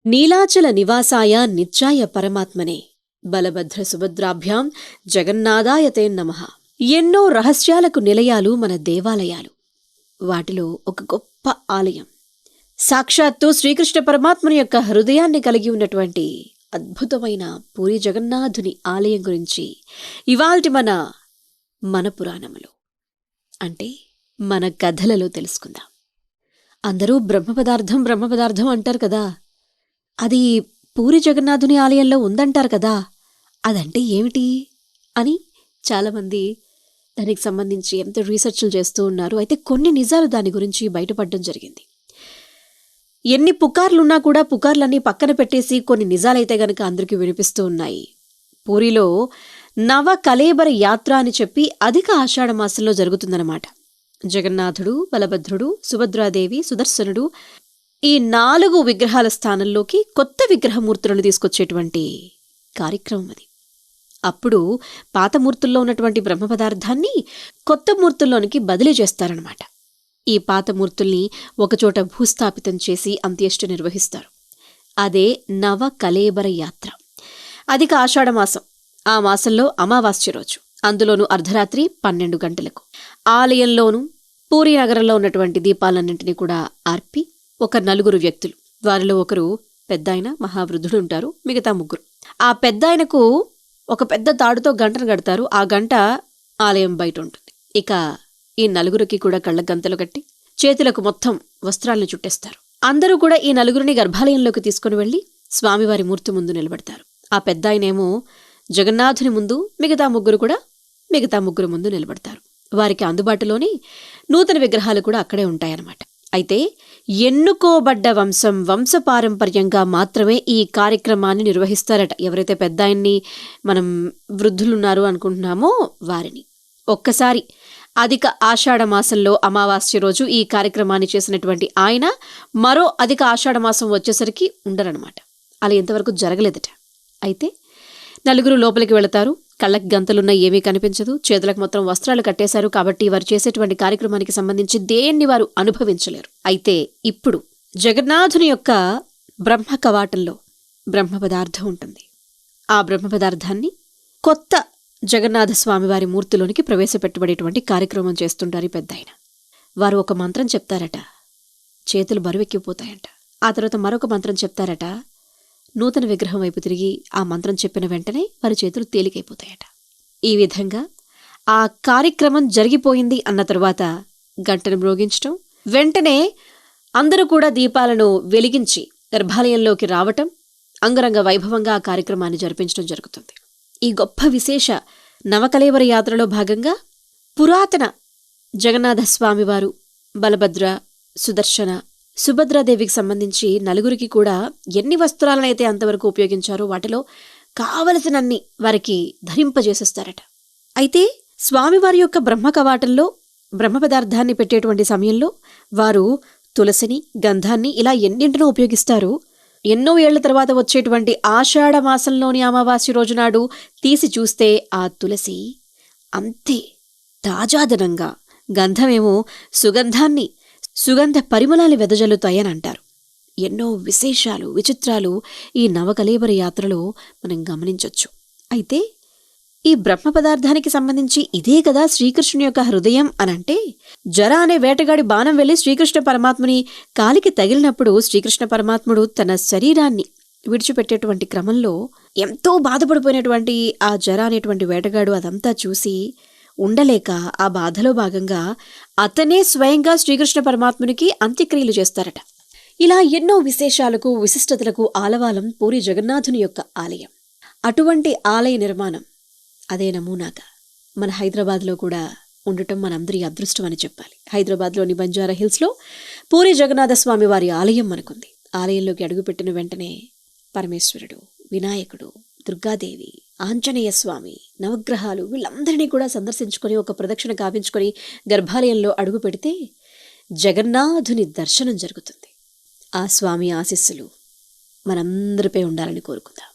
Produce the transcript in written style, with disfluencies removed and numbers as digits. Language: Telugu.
నీలాచల నివాసాయ నిత్యాయ పరమాత్మనే బలభద్ర సుభద్రాభ్యాం జగన్నాథాయ తే నమః. ఎన్నో రహస్యాలకు నిలయాలు మన దేవాలయాలు. వాటిలో ఒక గొప్ప ఆలయం, సాక్షాత్తు శ్రీకృష్ణ పరమాత్మని యొక్క హృదయాన్ని కలిగి ఉన్నటువంటి అద్భుతమైన పూరి జగన్నాథుని ఆలయం గురించి ఇవాల్టి మన పురాణములో అంటే మన కథలలో తెలుసుకుందాం. అందరూ బ్రహ్మ పదార్థం అంటారు కదా, అది పూరి జగన్నాథుని ఆలయంలో ఉందంటారు కదా, అదంటే ఏమిటి అని చాలామంది దానికి సంబంధించి ఎంతో రీసెర్చ్లు చేస్తూ ఉన్నారు. అయితే కొన్ని నిజాలు దాని గురించి బయటపడడం జరిగింది. ఎన్ని పుకార్లున్నా కూడా పుకార్లన్నీ పక్కన పెట్టేసి కొన్ని నిజాలైతే గనక అందరికీ వినిపిస్తూ ఉన్నాయి. పూరిలో నవ కళేబర యాత్ర అని చెప్పి అధిక ఆషాఢ మాసంలో జరుగుతుందన్నమాట. జగన్నాథుడు, బలభద్రుడు, సుభద్రాదేవి, సుదర్శనుడు ఈ 4 విగ్రహాల స్థానంలోకి కొత్త విగ్రహమూర్తులను తీసుకొచ్చేటువంటి కార్యక్రమం అది. అప్పుడు పాత మూర్తుల్లో ఉన్నటువంటి బ్రహ్మ పదార్థాన్ని కొత్త మూర్తుల్లోనికి బదిలీ చేస్తారనమాట. ఈ పాత మూర్తుల్ని ఒకచోట భూస్థాపితం చేసి అంత్యేష్టి నిర్వహిస్తారు. అదే నవ కళేబర యాత్ర. అధిక ఆషాఢ మాసం, ఆ మాసంలో అమావాస్య రోజు, అందులోనూ అర్ధరాత్రి 12 గంటలకు ఆలయంలోనూ పూరీ నగరంలో ఉన్నటువంటి దీపాలన్నింటినీ కూడా ఆర్పి ఒక 4 వ్యక్తులు, వారిలో ఒకరు పెద్దాయన మహావృద్ధుడు ఉంటారు, మిగతా 3. ఆ పెద్దాయనకు ఒక పెద్ద తాడుతో గంటను కడతారు. ఆ గంట ఆలయం బయట ఉంటుంది. ఇక ఈ 4 కూడా కళ్ళ గంతలు కట్టి చేతులకు మొత్తం వస్త్రాలను చుట్టేస్తారు. అందరూ కూడా ఈ 4 గర్భాలయంలోకి తీసుకుని వెళ్లి స్వామివారి మూర్తి ముందు నిలబడతారు. ఆ పెద్దాయనేమో జగన్నాథుని ముందు, మిగతా 3 కూడా మిగతా 3 ముందు నిలబడతారు. వారికి అందుబాటులోని నూతన విగ్రహాలు కూడా అక్కడే ఉంటాయన్నమాట. అయితే ఎన్నుకోబడ్డ వంశపారంపర్యంగా మాత్రమే ఈ కార్యక్రమాన్ని నిర్వహిస్తారట. ఎవరైతే పెద్దాయన్ని మనం వృద్ధులున్నారు అనుకుంటున్నామో వారిని. ఒక్కసారి అధిక ఆషాఢ మాసంలో అమావాస్య రోజు ఈ కార్యక్రమాన్ని చేసినటువంటి ఆయన మరో అధిక ఆషాఢ మాసం వచ్చేసరికి ఉండరనమాట. అలా ఎంతవరకు జరగలేదట. అయితే 4 లోపలికి వెళతారు. కళ్ళకి గంతలున్న ఏమీ కనిపించదు, చేతులకు మొత్తం వస్త్రాలు కట్టేశారు. కాబట్టి వారు చేసేటువంటి కార్యక్రమానికి సంబంధించి దేన్ని వారు అనుభవించలేరు. అయితే ఇప్పుడు జగన్నాథుని యొక్క బ్రహ్మ కవాటంలో బ్రహ్మ పదార్థం ఉంటుంది. ఆ బ్రహ్మ పదార్థాన్ని కొత్త జగన్నాథ స్వామివారి మూర్తిలోనికి ప్రవేశపెట్టబడేటువంటి కార్యక్రమం చేస్తుంటారు పెద్దాయన. వారు ఒక మంత్రం చెప్తారట, చేతులు బరువెక్కిపోతాయంట. ఆ తర్వాత మరొక మంత్రం చెప్తారట, నూతన విగ్రహం వైపు తిరిగి ఆ మంత్రం చెప్పిన వెంటనే వారి చేతులు తేలికైపోతాయట. ఈ విధంగా ఆ కార్యక్రమం జరిగిపోయింది అన్న తరువాత గంటను మ్రోగించటం, వెంటనే అందరూ కూడా దీపాలను వెలిగించి గర్భాలయంలోకి రావటం, అంగరంగ వైభవంగా ఆ కార్యక్రమాన్ని జరిపించడం జరుగుతుంది. ఈ గొప్ప విశేష నవకళేబర యాత్రలో భాగంగా పురాతన జగన్నాథ స్వామివారు, బలభద్ర, సుదర్శన, సుభద్రాదేవికి సంబంధించి 4 కూడా ఎన్ని వస్త్రాలనైతే అంతవరకు ఉపయోగించారో వాటిలో కావలసినన్ని వారికి ధరింపజేసేస్తారట. అయితే స్వామివారి యొక్క బ్రహ్మ కవాటంలో బ్రహ్మ పదార్థాన్ని పెట్టేటువంటి సమయంలో వారు తులసిని, గంధాన్ని ఇలా ఎన్నింటినో ఉపయోగిస్తారు. ఎన్నో ఏళ్ల తర్వాత వచ్చేటువంటి ఆషాఢ మాసంలోని అమావాస్య రోజునాడు తీసి చూస్తే ఆ తులసి అంతే తాజాదనంగా, గంధమేమో సుగంధ పరిమళాలు వెదజల్లుతాయని అంటారు. ఎన్నో విశేషాలు, విచిత్రాలు ఈ నవకళేబర యాత్రలో మనం గమనించవచ్చు. అయితే ఈ బ్రహ్మ పదార్థానికి సంబంధించి ఇదే కదా శ్రీకృష్ణుని యొక్క హృదయం అనంటే, జర అనే వేటగాడి బాణం వెళ్లి శ్రీకృష్ణ పరమాత్ముని కాలికి తగిలినప్పుడు శ్రీకృష్ణ పరమాత్ముడు తన శరీరాన్ని విడిచిపెట్టేటువంటి క్రమంలో ఎంతో బాధపడిపోయినటువంటి ఆ జర అనేటువంటి వేటగాడు అదంతా చూసి ఉండలేక ఆ బాధలో భాగంగా అతనే స్వయంగా శ్రీకృష్ణ పరమాత్మునికి అంత్యక్రియలు చేస్తారట. ఇలా ఎన్నో విశేషాలకు, విశిష్టతలకు ఆలవాలం పూరి జగన్నాథుని యొక్క ఆలయం. అటువంటి ఆలయ నిర్మాణం అదే నమూనాగా మన హైదరాబాద్లో కూడా ఉండటం మనందరి అదృష్టం అని చెప్పాలి. హైదరాబాద్లోని బంజారా హిల్స్లో పూరి జగన్నాథ స్వామి వారి ఆలయం మనకుంది. ఆలయంలోకి అడుగుపెట్టిన వెంటనే పరమేశ్వరుడు, వినాయకుడు, దుర్గాదేవి, ఆంజనేయ స్వామి, నవగ్రహాలు వీళ్ళందరినీ కూడా సందర్శించుకొని ఒక ప్రదక్షిణ కావించుకొని గర్భాలయంలో అడుగు పెడితే జగన్నాథుని దర్శనం జరుగుతుంది. ఆ స్వామి ఆశీస్సులు మనందరిపై ఉండాలని కోరుకుందాం.